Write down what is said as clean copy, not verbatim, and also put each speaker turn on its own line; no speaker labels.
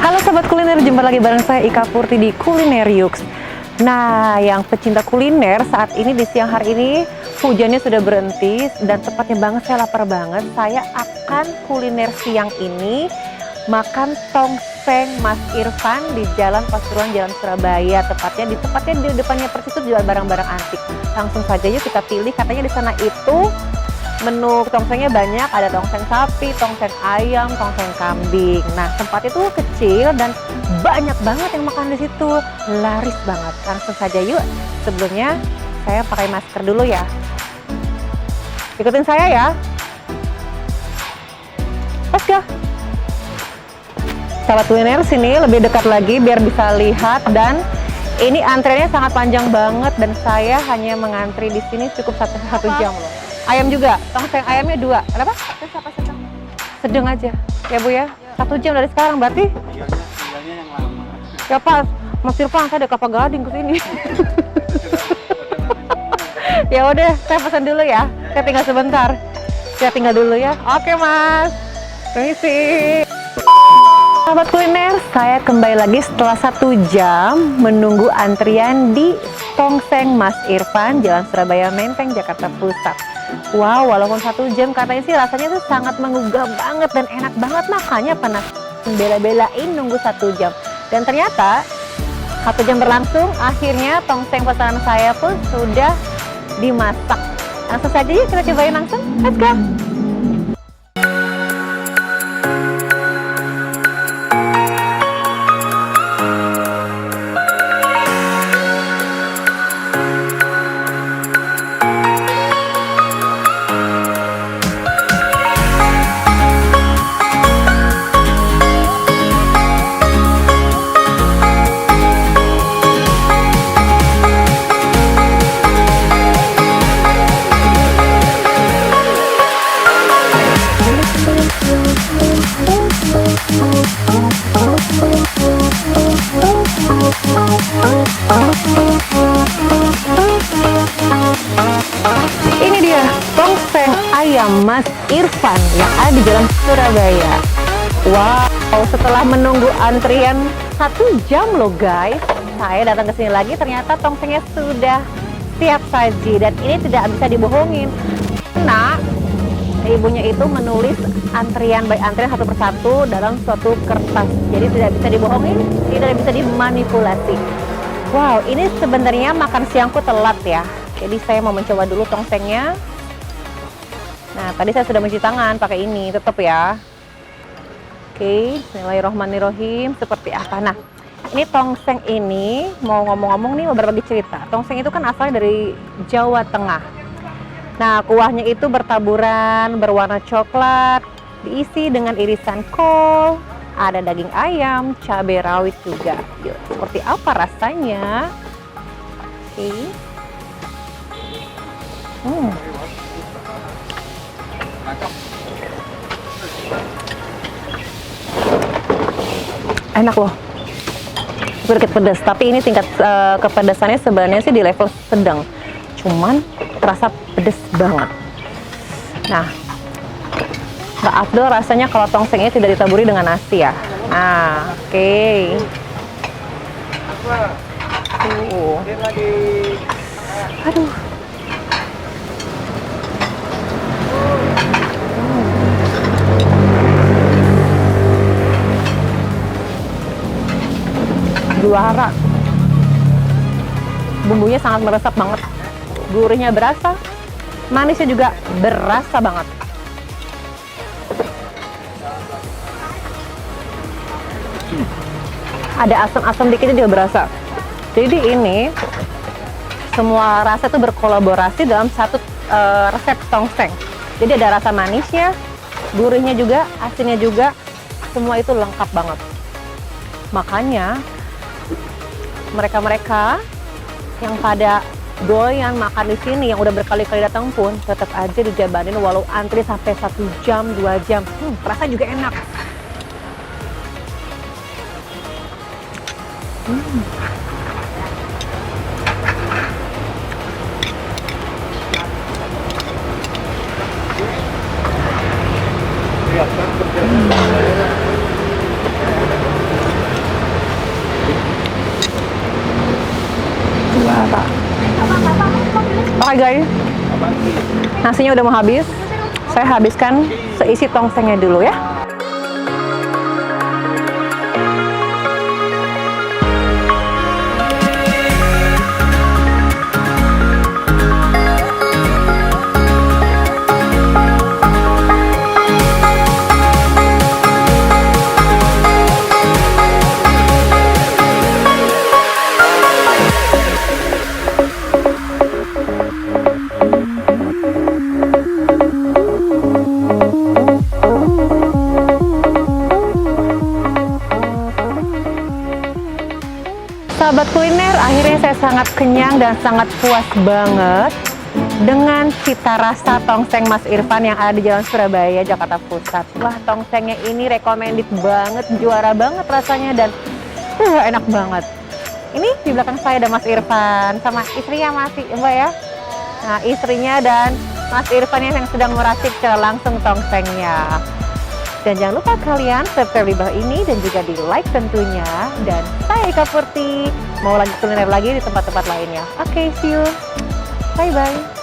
Halo Sobat Kuliner, jumpa lagi bareng saya Ika Purti di Kulineriux. Nah, yang pecinta kuliner saat ini di siang hari ini hujannya sudah berhenti dan tepatnya banget saya lapar banget. Saya akan kuliner siang ini makan tongseng Mas Irfan di Jalan Pasuruan, Jalan Surabaya. Tepatnya di depannya persis itu jual barang-barang antik. Langsung saja yuk kita pilih. Katanya di sana itu menu tongsengnya banyak, ada tongseng sapi, tongseng ayam, tongseng kambing. Nah, tempat itu kecil dan banyak banget yang makan di situ, laris banget. Langsung saja yuk. Sebelumnya saya pakai masker dulu ya. Ikutin saya ya. Let's go. Sahabat kuliner, sini lebih dekat lagi biar bisa lihat, dan ini antreannya sangat panjang banget dan saya hanya mengantri di sini cukup satu jam loh. Ayam juga, tongseng ayamnya 2. Kenapa? Siapa sedang? Sedang aja, ya Bu ya. 1 jam dari sekarang berarti?
Tiganya yang lama.
Ya Pak, Mas Irfan, saya ada Kelapa Gading ke sini. Ya udah, saya pesan dulu ya. Saya tinggal sebentar. Saya tinggal dulu ya. Oke Mas, permisi. Sahabat kuliner, saya kembali lagi setelah 1 jam menunggu antrian di Tongseng Mas Irfan, Jalan Surabaya Menteng, Jakarta Pusat. Wow, walaupun 1 jam katanya sih rasanya tuh sangat menggugah banget dan enak banget, makanya panas bela-belain nunggu 1 jam. Dan ternyata 1 jam berlangsung, akhirnya tongseng pesanan saya pun sudah dimasak. Langsung saja yuk kita cobain langsung. Let's go. Ini dia tongseng ayam Mas Irfan yang ada di Jalan Surabaya. Wow, setelah menunggu antrian 1 jam loh guys, saya datang ke sini lagi, ternyata tongsengnya sudah siap saji dan ini tidak bisa dibohongin. Karena ibunya itu menulis antrian by antrian satu persatu dalam suatu kertas, jadi tidak bisa dibohongin, tidak bisa dimanipulasi. Wow, ini sebenarnya makan siangku telat ya, jadi saya mau mencoba dulu tongsengnya. Nah, tadi saya sudah mencuci tangan pakai ini, tetap ya. Oke, bismillahirrohmanirrohim. Seperti apa? Nah, ini tongseng ini mau ngomong-ngomong nih, mau berbagi cerita. Tongseng itu kan asalnya dari Jawa Tengah. Nah, kuahnya itu bertaburan, berwarna coklat, diisi dengan irisan kol, ada daging ayam, cabai rawit juga. Yuk, seperti apa rasanya? Oke. Enak loh, sedikit pedas, tapi ini tingkat kepedasannya sebenarnya sih di level sedang, cuman terasa pedas banget. Nah, nggak afdol rasanya kalau tongsengnya tidak ditaburi dengan nasi ya. Nah, oke. Aduh. Juara. Bumbunya sangat meresap banget. Gurihnya berasa, manisnya juga berasa banget. Ada asam-asam dikitnya juga berasa. Jadi ini semua rasa itu berkolaborasi dalam satu resep tongseng. Jadi ada rasa manisnya, gurihnya juga, asinnya juga, semua itu lengkap banget. Makanya mereka-mereka yang pada doyan makan di sini, yang udah berkali-kali datang pun tetap aja dijabanin walau antri sampai 1 jam, 2 jam. Rasa juga enak. Mantap. Oke guys, nasinya udah mau habis. Saya habiskan seisi tongsengnya dulu ya. Sahabat kuliner, akhirnya saya sangat kenyang dan sangat puas banget dengan cita rasa tongseng Mas Irfan yang ada di Jalan Surabaya, Jakarta Pusat. Wah, tongsengnya ini recommended banget, juara banget rasanya dan enak banget. Ini di belakang saya ada Mas Irfan sama istrinya masih, Mbak ya. Nah, istrinya dan Mas Irfan yang sedang meracik secara langsung tongsengnya. Dan jangan lupa kalian subscribe di bawah ini dan juga di like tentunya. Dan saya Ika Purti mau lanjut kuliner lagi di tempat-tempat lainnya. Oke, see you. Bye-bye.